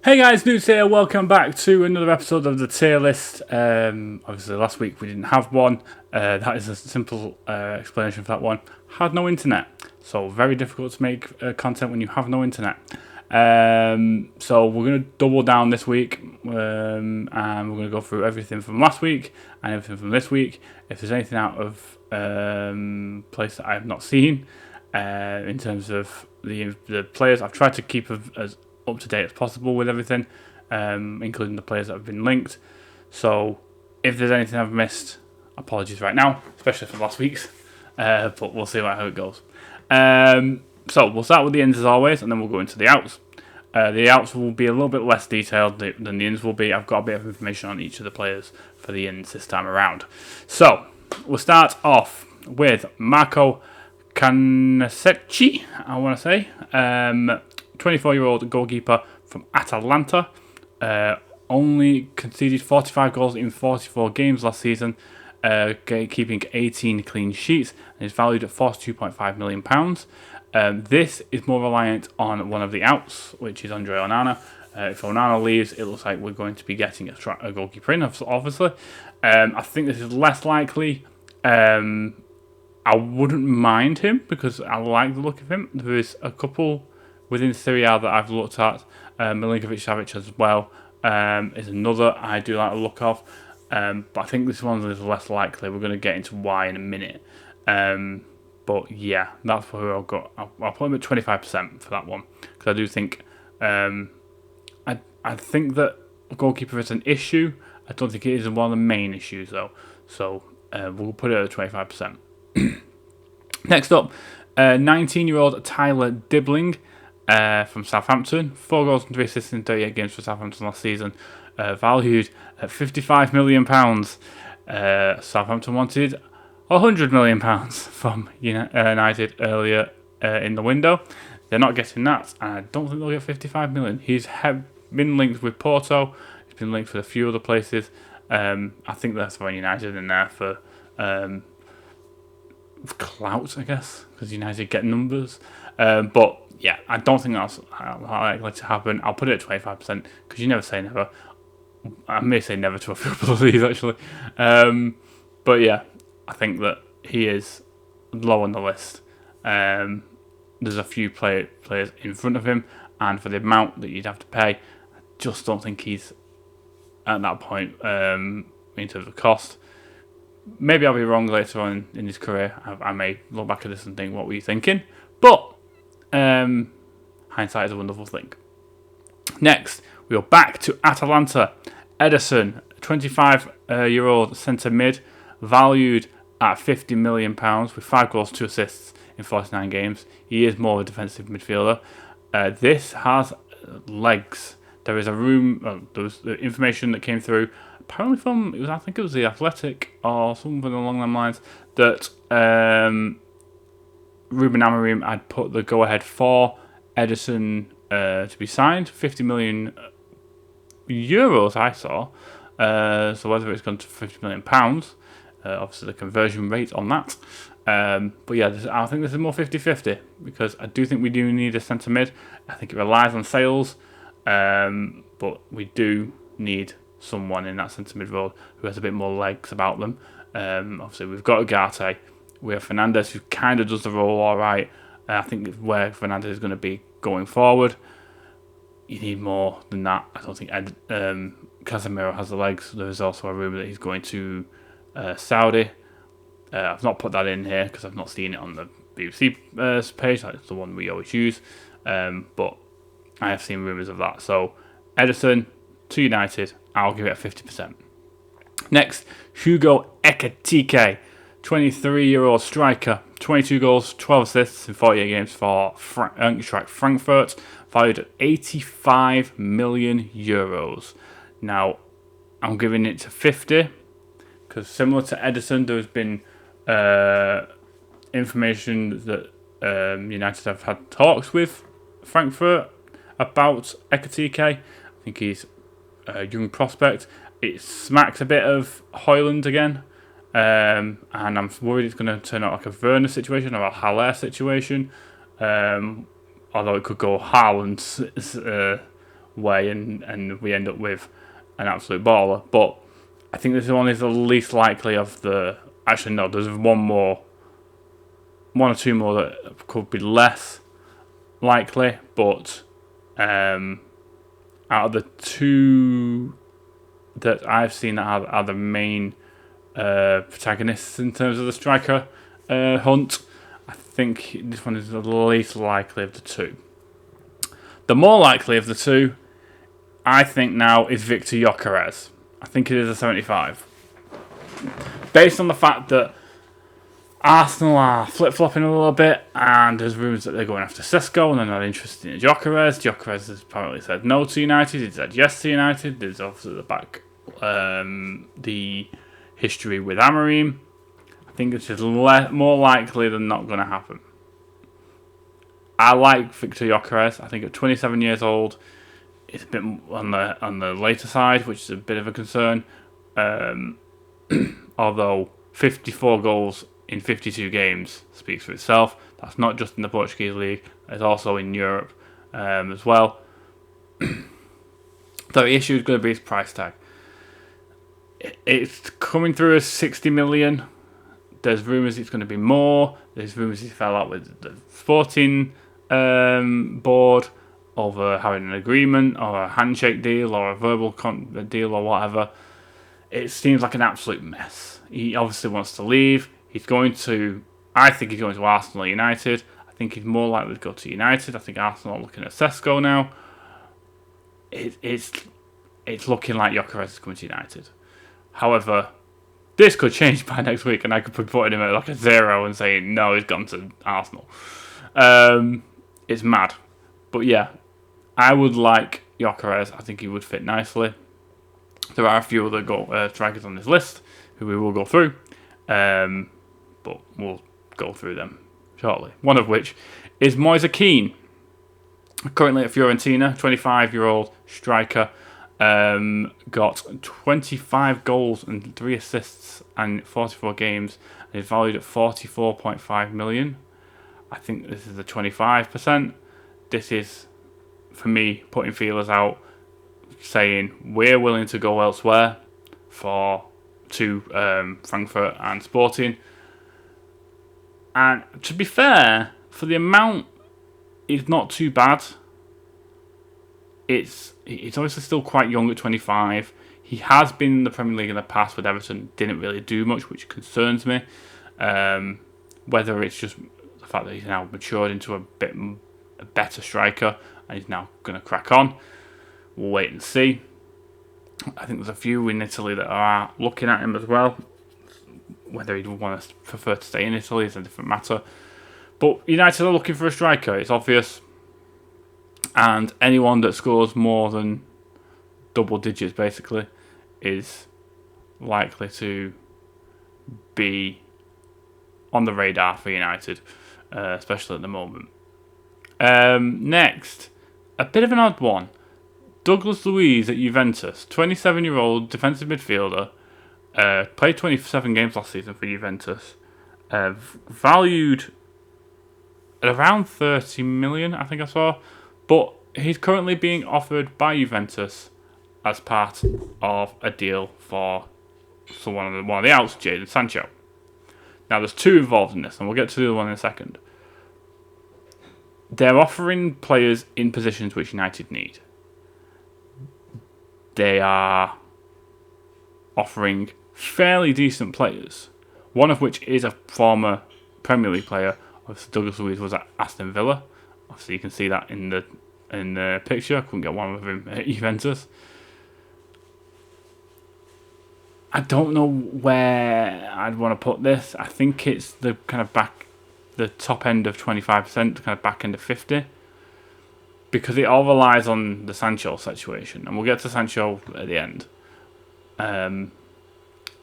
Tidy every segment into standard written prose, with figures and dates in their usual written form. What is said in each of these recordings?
Hey guys, Newts here. Welcome back to another episode of the tier list. Obviously, last week we didn't have one. That is a simple explanation for that one. Had no internet, so very difficult to make content when you have no internet. So we're going to double down this week, and we're going to go through everything from last week and everything from this week. If there's anything out of place that I have not seen, in terms of the players, I've tried to keep as up to date as possible with everything, including the players that have been linked. So if there's anything I've missed, apologies right now, especially for last week's. But we'll see how it goes. So we'll start with the ins as always, and then we'll go into the outs. The outs will be a little bit less detailed than the ins will be. I've got a bit of information on each of the players for the ins this time around. So we'll start off with Marco Canasecchi, I want to say. 24-year-old goalkeeper from Atalanta. Only conceded 45 goals in 44 games last season, keeping 18 clean sheets, and is valued at £42.5 million. This is more reliant on one of the outs, which is Andre Onana. If Onana leaves, it looks like we're going to be getting a goalkeeper in, obviously. I think this is less likely. I wouldn't mind him because I like the look of him. There is a couple within Serie A that I've looked at. Milinkovic-Savic as well is another I do like the look of. But I think this one is less likely. We're going to get into why in a minute. But yeah, that's where I'll go. I'll put him at 25% for that one. Because I do think... I think that goalkeeper is an issue. I don't think it is one of the main issues though. So we'll put it at 25%. Next up, 19-year-old Tyler Dibling. From Southampton, 4 goals and 3 assists in 38 games for Southampton last season, valued at £55 million. Southampton wanted £100 million from United earlier in the window. They're not getting that, and I don't think they'll get £55 million. He's been linked with Porto, he's been linked with a few other places. I think that's why United in there for clout, I guess, because United get numbers. But yeah, I don't think that's likely to happen. I'll put it at 25% because you never say never. I may say never to a football league actually. But yeah, I think that he is low on the list. There's a few players in front of him, and for the amount that you'd have to pay, I just don't think he's at that point in terms of cost. Maybe I'll be wrong later on in his career. I may look back at this and think, what were you thinking? But hindsight is a wonderful thing. Next, we are back to Atalanta. Ederson, 25-year-old centre mid, valued at £50 million with 5 goals, 2 assists in 49 games. He is more of a defensive midfielder. This has legs. There is a room. There was the information that came through. Apparently from I think it was the Athletic or something along those lines that Ruben Amorim had put the go-ahead for Ederson to be signed. €50 million, I saw. So whether it's gone to £50 million, obviously the conversion rate on that. But yeah, I think this is more 50-50 because I do think we do need a centre mid. I think it relies on sales, but we do need someone in that centre mid role who has a bit more legs about them. Obviously, we've got Ugarte. We have Fernandes, who kind of does the role all right. I think where Fernandes is going to be going forward, you need more than that. I don't think Casemiro has the legs. There's also a rumour that he's going to Saudi. I've not put that in here because I've not seen it on the BBC page. That's the one we always use. But I have seen rumours of that. So Ederson to United, I'll give it a 50%. Next, Hugo Ekitike. 23-year-old striker, 22 goals, 12 assists in 48 games for Eintracht Frankfurt, valued at €85 million. Now, I'm giving it to 50 because similar to Ederson, there's been information that United have had talks with Frankfurt about Ekitike. I think he's a young prospect. It smacks a bit of Højlund again. And I'm worried it's going to turn out like a Werner situation or a Haller situation. Although it could go Haaland way, and we end up with an absolute baller. But I think this one is the least likely of the. Actually, no, there's one or two more that could be less likely, but out of the two that I've seen that are the main protagonists in terms of the striker hunt, I think this one is the least likely of the two. The more likely of the two, I think now, is Victor Gyökeres. I think it is a 75. Based on the fact that Arsenal are flip-flopping a little bit, and there's rumours that they're going after Sesko and they're not interested in Gyökeres. Gyökeres has apparently said no to United, he's said yes to United. There's obviously the back, the history with Amorim. I think it's just more likely than not going to happen. I like Victor Gyökeres. I think at 27 years old, it's a bit on the later side, which is a bit of a concern. Although 54 goals in 52 games speaks for itself. That's not just in the Portuguese league; it's also in Europe as well. The issue is going to be his price tag. It's coming through as 60 million. There's rumours it's going to be more. There's rumours he fell out with the Sporting board over having an agreement or a handshake deal or a verbal deal or whatever. It seems like an absolute mess. He obviously wants to leave. I think he's going to Arsenal or United. I think he's more likely to go to United. I think Arsenal are looking at Sesko now. It's looking like Gyökeres is coming to United. However, this could change by next week, and I could be putting him at like a 0 and saying no, he's gone to Arsenal. It's mad, but yeah, I would like Gyökeres. I think he would fit nicely. There are a few other strikers on this list who we will go through, but we'll go through them shortly. One of which is Moise Kean, currently at Fiorentina, 25-year-old striker. Got 25 goals and 3 assists and 44 games, and is valued at 44.5 million. I think this is the 25%. This is, for me, putting feelers out, saying we're willing to go elsewhere to Frankfurt and Sporting. And to be fair, for the amount, it's not too bad. He's obviously still quite young at 25. He has been in the Premier League in the past with Everton, didn't really do much, which concerns me. Whether it's just the fact that he's now matured into a better striker and he's now going to crack on, we'll wait and see. I think there's a few in Italy that are looking at him as well. Whether he'd prefer to stay in Italy is a different matter. But United are looking for a striker, it's obvious. And anyone that scores more than double digits, basically, is likely to be on the radar for United, especially at the moment. Next, a bit of an odd one. Douglas Luiz at Juventus, 27-year-old defensive midfielder, played 27 games last season for Juventus, valued at around 30 million, I think I saw. But he's currently being offered by Juventus as part of a deal for one of the outs, Jadon Sancho. Now, there's two involved in this, and we'll get to the other one in a second. They're offering players in positions which United need. They are offering fairly decent players, one of which is a former Premier League player. Obviously, Douglas Luiz was at Aston Villa. Obviously, you can see that in the picture. I couldn't get one of him at Juventus. I don't know where I'd want to put this. I think it's the top end of 25%, kind of back end of 50%. Because it all relies on the Sancho situation. And we'll get to Sancho at the end. And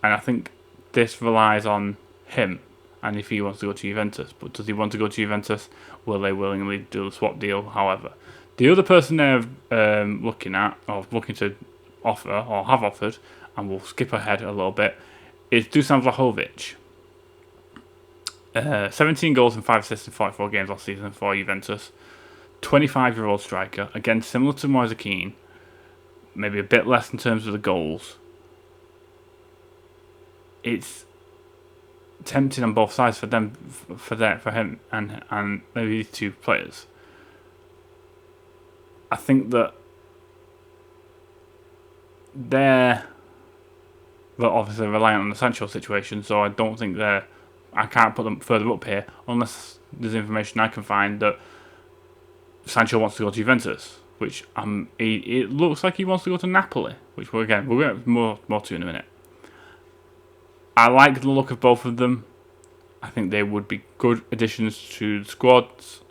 I think this relies on him. And if he wants to go to Juventus. But does he want to go to Juventus? Will they willingly do the swap deal? However, the other person they're looking to offer, or have offered, and we'll skip ahead a little bit, is Dusan Vlahovic. 17 goals and 5 assists in 44 games last season for Juventus. 25-year-old striker, again similar to Moise Kean, maybe a bit less in terms of the goals. It's tempting on both sides for him and maybe these two players. I think that they're obviously reliant on the Sancho situation, so I don't think I can't put them further up here unless there's information I can find that Sancho wants to go to Juventus, which it looks like he wants to go to Napoli, which we'll get more to in a minute. I like the look of both of them. I think they would be good additions to the squads.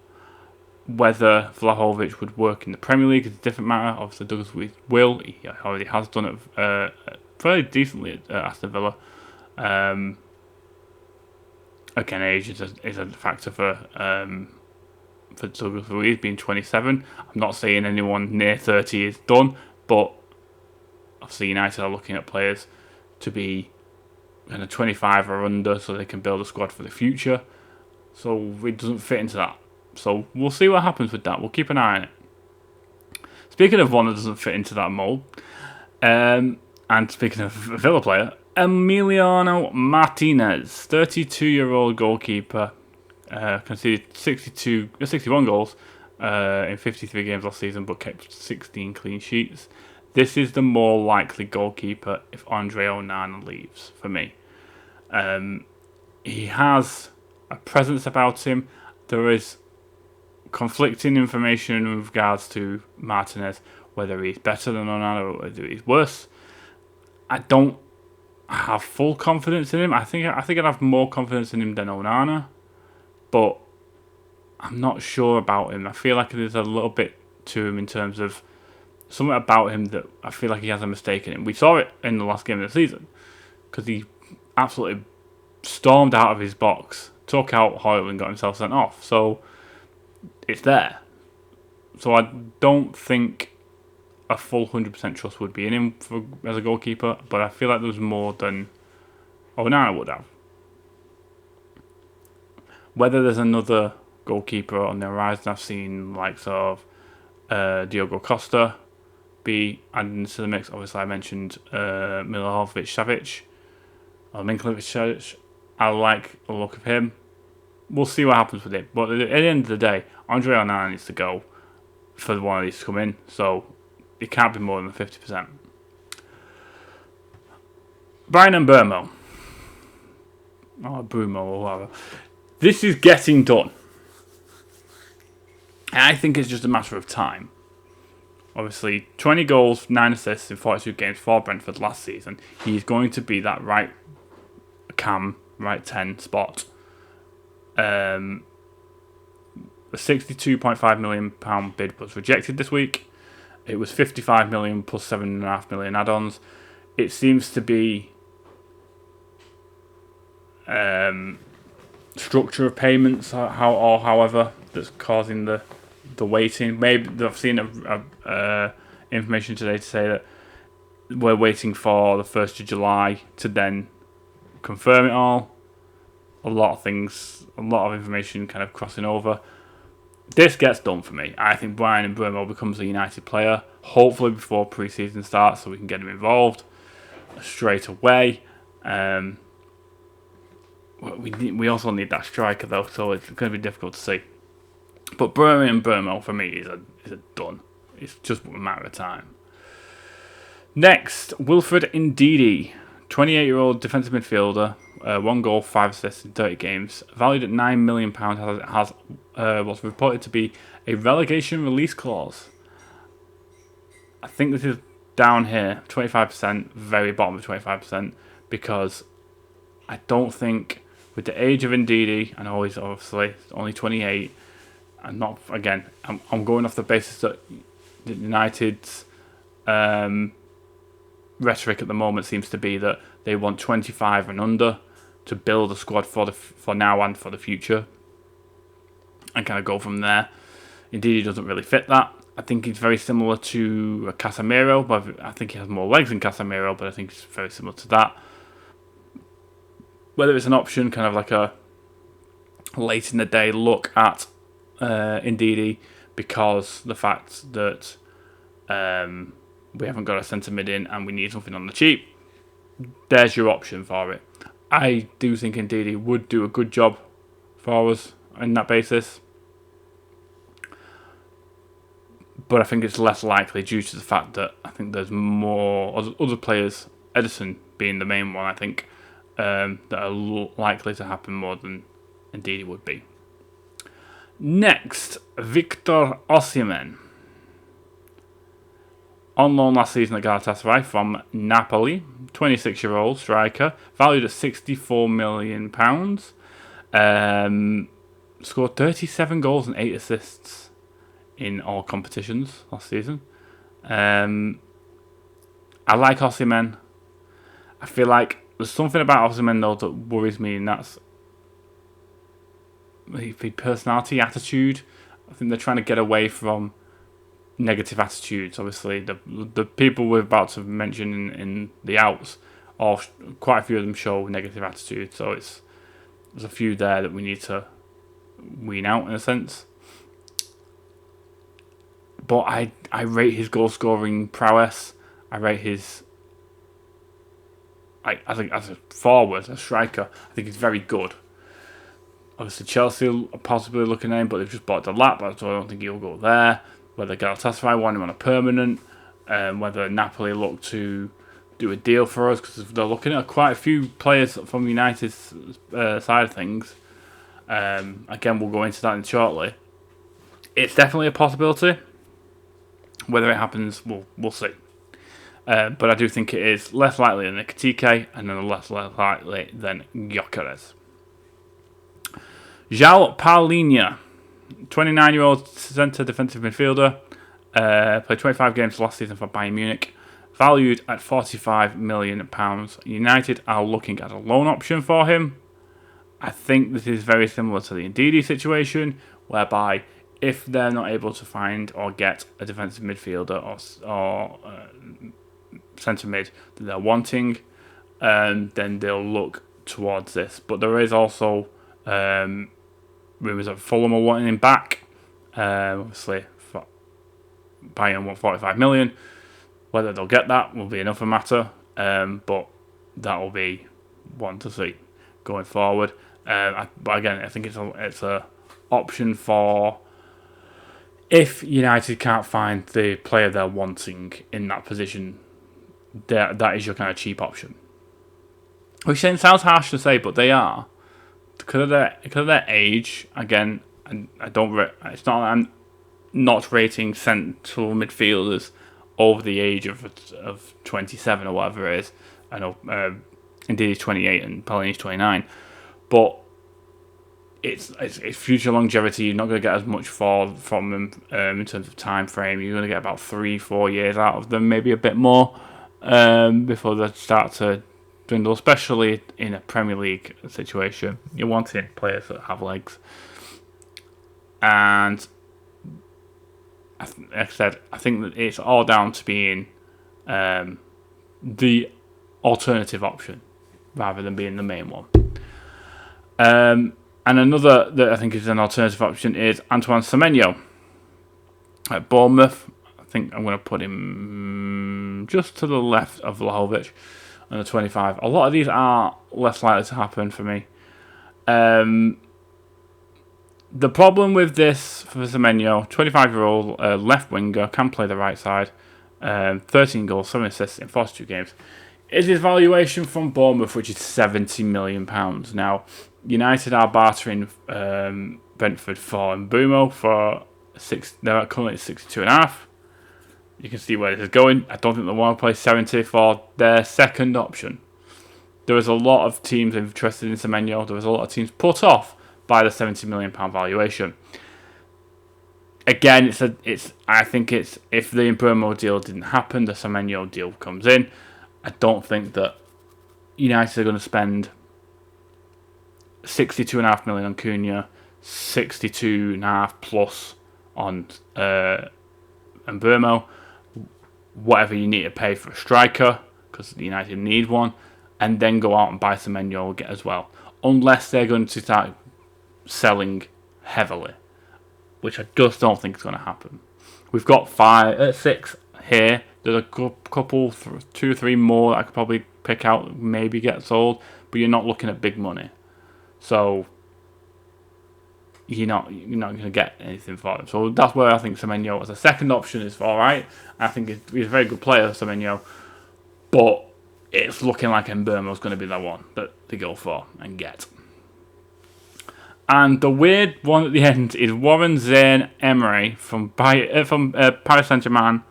Whether Vlahovic would work in the Premier League is a different matter. Obviously, Douglas Luiz will. He already has done it fairly decently at Aston Villa. Again, age is a factor for Douglas Luiz being 27. I'm not saying anyone near 30 is done, but obviously United are looking at players to be kind of 25 or under so they can build a squad for the future. So it doesn't fit into that. So we'll see what happens with that. We'll keep an eye on it. Speaking of one that doesn't fit into that mould, and speaking of a Villa player, Emiliano Martinez, 32-year-old goalkeeper, conceded 61 goals in 53 games last season, but kept 16 clean sheets. This is the more likely goalkeeper if Andre Onana leaves, for me. He has a presence about him. There is conflicting information in regards to Martinez, whether he's better than Onana or whether he's worse. I don't have full confidence in him. I think I'd have more confidence in him than Onana, but I'm not sure about him. I feel like there's a little bit to him in terms of something about him that I feel like he has a mistake in him. We saw it in the last game of the season because he absolutely stormed out of his box, took out Hoyle and got himself sent off. So it's there. So I don't think a full 100% trust would be in him as a goalkeeper, but I feel like there was more than Onana would have. Whether there's another goalkeeper on the horizon, I've seen likes of Diogo Costa be added into the mix. Obviously, I mentioned Milinkovic-Savic. I like the look of him. We'll see what happens with him. But at the end of the day, Andre Onana needs to go for one of these to come in. So it can't be more than 50%. Bryan Mbeumo. Or Brumo or whatever. This is getting done. And I think it's just a matter of time. Obviously, 20 goals, 9 assists in 42 games for Brentford last season. He's going to be that right cam, right 10 spot. A £62.5 million bid was rejected this week. It was 55 million plus 7.5 million add-ons. It seems to be structure of payments, however, that's causing the waiting. Maybe I've seen information today to say that we're waiting for the 1st of July to then confirm it all. A lot of information kind of crossing over. This gets done for me. I think Bryan Mbeumo becomes a United player, hopefully before pre-season starts, so we can get him involved straight away. We also need that striker though, so it's going to be difficult to see. But Bryan Mbeumo for me is a done. It's just a matter of time. Next, Wilfred Ndidi, 28-year-old defensive midfielder, 1 goal, 5 assists in 30 games, valued at £9 million, has what's reported to be a relegation release clause. I think this is down here, 25%, very bottom of 25%, because I don't think with the age of Ndidi, I know he's obviously only 28. I'm going off the basis that United's rhetoric at the moment seems to be that they want 25 and under to build a squad for now and for the future, and kind of go from there. Ndidi doesn't really fit that. I think he's very similar to Casemiro, but I think he has more legs than Casemiro, but I think it's very similar to that. Whether it's an option, kind of like a late in the day look at Ndidi because the fact that we haven't got a centre mid in and we need something on the cheap. There's your option for it. I do think Ndidi would do a good job for us on that basis, but I think it's less likely due to the fact that I think there's more other players, Ederson being the main one, I think, that are likely to happen more than Ndidi would be. Next, Victor Osimhen. On loan last season at Galatasaray from Napoli, 26-year-old striker, valued at £64 million. Scored 37 goals and 8 assists in all competitions last season. I like Osimhen. I feel like there's something about Osimhen though that worries me, and that's the personality, attitude. I think they're trying to get away from negative attitudes. Obviously, the people we're about to mention in the outs, quite a few of them show negative attitudes. So there's a few there that we need to wean out in a sense. But I rate his goal scoring prowess. I rate his I think as a forward, a striker, I think he's very good. Obviously, Chelsea are possibly looking at him, but they've just bought the lap, so I don't think he'll go there. Whether Galatasaray want him on a permanent, whether Napoli look to do a deal for us, because they're looking at quite a few players from United's side of things. Again, we'll go into that shortly. It's definitely a possibility. Whether it happens, we'll see. But I do think it is less likely than Ekitike and then less likely than Gyökeres. João Palhinha, 29-year-old centre defensive midfielder, played 25 games last season for Bayern Munich, valued at £45 million. United are looking at a loan option for him. I think this is very similar to the Ndidi situation, whereby if they're not able to find or get a defensive midfielder or centre mid that they're wanting, then they'll look towards this. But there is also rumours that Fulham are wanting him back. Obviously, Bayern want 45 million. Whether they'll get that will be another matter, but that will be one to see going forward. But again, I think it's a option for if United can't find the player they're wanting in that position. That is your kind of cheap option. Which sounds harsh to say, but they are. Because of their age, again, and it's not that I'm not rating central midfielders over the age of 27 or whatever it is. I know indeed he's 28 and Palhinha's 29, but it's future longevity. You're not going to get as much from them in terms of time frame. You're going to get about 3-4 years out of them, maybe a bit more, before they start to dwindle, especially in a Premier League situation. You're wanting players that have legs. And like I said, I think that it's all down to being the alternative option rather than being the main one. And another that I think is an alternative option is Antoine Semenyo at Bournemouth. I think I'm going to put him just to the left of Vlahovic on the 25. A lot of these are less likely to happen for me. The problem with this for Semenyo, 25-year-old left winger, can play the right side, 13 goals, 7 assists in 42 games, is his valuation from Bournemouth, which is £70 million. Now, United are bartering Brentford for Mbeumo for they're currently at 62.5. You can see where this is going. I don't think they want to play 70 for their second option. There is a lot of teams interested in Semenyo. There is a lot of teams put off by the £70 million valuation. Again, I think it's if the Mbeumo deal didn't happen, the Semenyo deal comes in. I don't think that United are going to spend £62.5 million on Cunha, 62.5 plus on Mbeumo, whatever you need to pay for a striker, because United need one, and then go out and buy Semenyo as well, unless they're going to start selling heavily. which I just don't think is going to happen. We've got 6 here. There's a couple, 2 or 3 more that I could probably pick out, maybe get sold, but you're not looking at big money. So you're not going to get anything for him. So that's where I think Semenyo as a second option is all right. I think he's a very good player, Semenyo, but it's looking like Mbeumo's going to be the one that they go for and get. And the weird one at the end is Warren Zaïre-Emery from Paris Saint-Germain.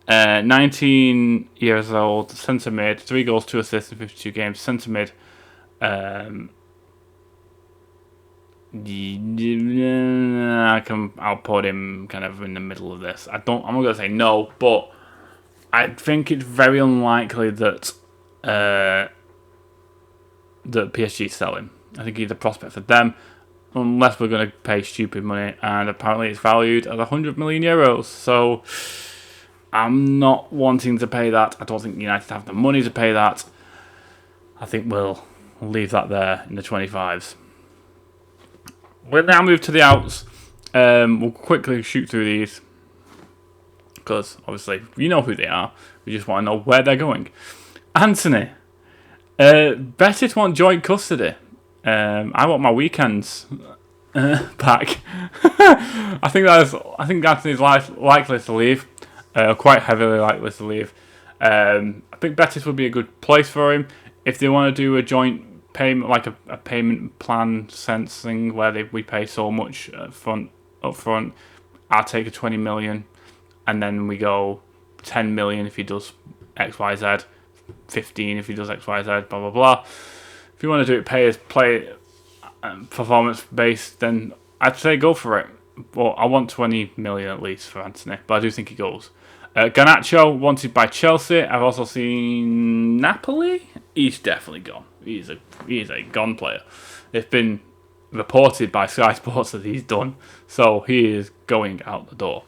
19 years old, centre mid, 3 goals, 2 assists in 52 games, centre mid. I'll put him kind of in the middle of this. I'm not going to say no, but I think it's very unlikely that PSG sell him. I think he's a prospect for them, unless we're going to pay stupid money, and apparently it's valued at 100 million euros. So I'm not wanting to pay that. I don't think United have the money to pay that. I think we'll leave that there in the 25s. We'll now move to the outs. We'll quickly shoot through these, because obviously you know who they are. We just want to know where they're going. Antony. Betis want joint custody. I want my weekends back. I think Antony's likely to leave. Quite heavily likely to leave. I think Betis would be a good place for him if they want to do a joint payment, like a payment plan sense thing where we pay so much up front. I'll take a 20 million, and then we go 10 million if he does X, Y, Z, 15 if he does X, Y, Z, blah blah blah. If you want to do it play performance based, then I'd say go for it. But I want 20 million at least for Antony, but I do think he goes. Garnacho wanted by Chelsea. I've also seen Napoli. He's definitely gone. He's a gone player. It's been reported by Sky Sports that he's done, so he is going out the door.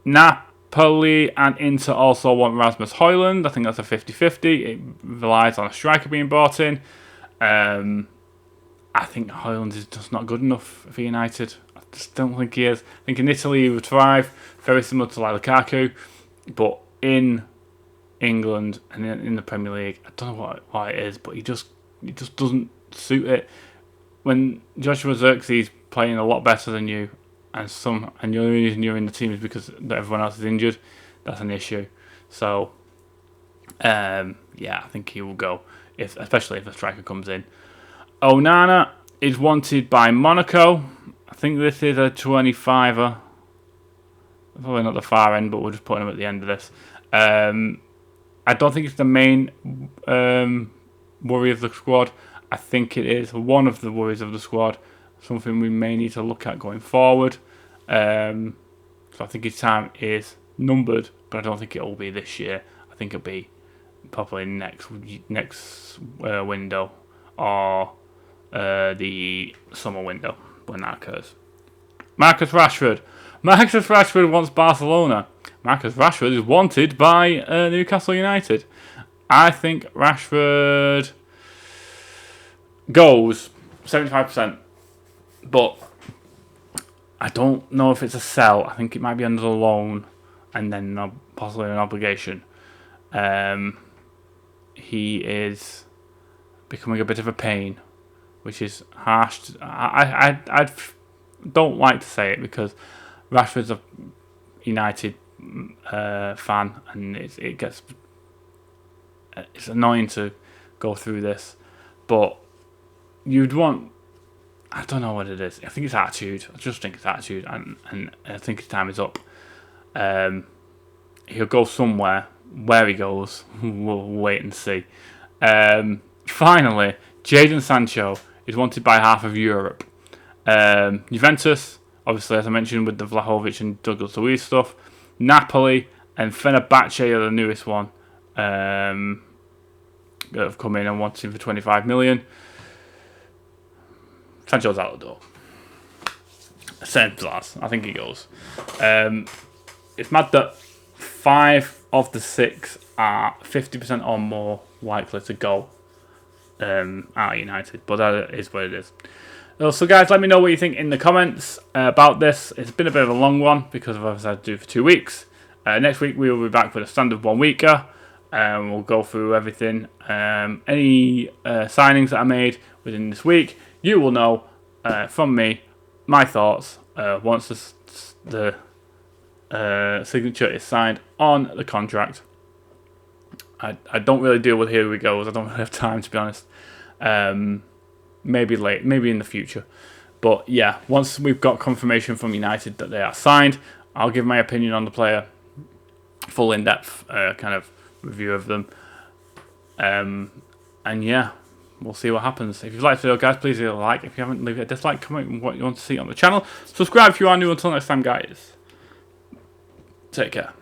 Napoli and Inter also want Rasmus Højlund. I think that's a 50-50. It relies on a striker being brought in. I think Højlund is just not good enough for United. I just don't think he is. I think in Italy he would thrive, very similar to like Lukaku, but in England and in the Premier League, I don't know why it is, but he just doesn't suit it. When Joshua Zirkzee's playing a lot better than you, and the only reason you're in the team is because everyone else is injured, that's an issue. So, I think he will go, especially if a striker comes in. Onana is wanted by Monaco. I think this is a 25er. Probably not the far end, but we'll just put him at the end of this. I don't think it's the main worry of the squad. I think it is one of the worries of the squad. Something we may need to look at going forward. So I think his time is numbered, but I don't think it will be this year. I think it'll be probably next window or the summer window when that occurs. Marcus Rashford wants Barcelona. Marcus Rashford is wanted by Newcastle United. I think Rashford goes 75%, but I don't know if it's a sell. I think it might be under the loan and then possibly an obligation. He is becoming a bit of a pain, which is harsh. I don't like to say it because Rashford's a United fan, and it's annoying to go through this, but you'd want. I don't know what it is. I think it's attitude. I just think it's attitude, and I think his time is up. He'll go somewhere. Where he goes, we'll wait and see. Finally, Jadon Sancho is wanted by half of Europe. Juventus, obviously, as I mentioned, with the Vlahovic and Douglas Luiz stuff. Napoli and Fenerbahce are the newest one that have come in and wanted him for 25 million. Sancho's out the door. Same as I think he goes. It's mad that 5 of the 6 are 50% or more likely to go out of United, but that is what it is. Also, guys, let me know what you think in the comments about this. It's been a bit of a long one because of what I've had to do for 2 weeks. Next week we will be back with a standard 1 weeker. We'll go through everything. Any signings that I made within this week, you will know from me my thoughts once the signature is signed on the contract. I don't really deal with here we goes. I don't really have time, to be honest. Maybe in the future. But yeah, once we've got confirmation from United that they are signed, I'll give my opinion on the player, full in-depth kind of review of them. And yeah, we'll see what happens. If you've liked the video, guys, please leave a like. If you haven't, leave a dislike, comment what you want to see on the channel. Subscribe if you are new. Until next time, guys. Take care.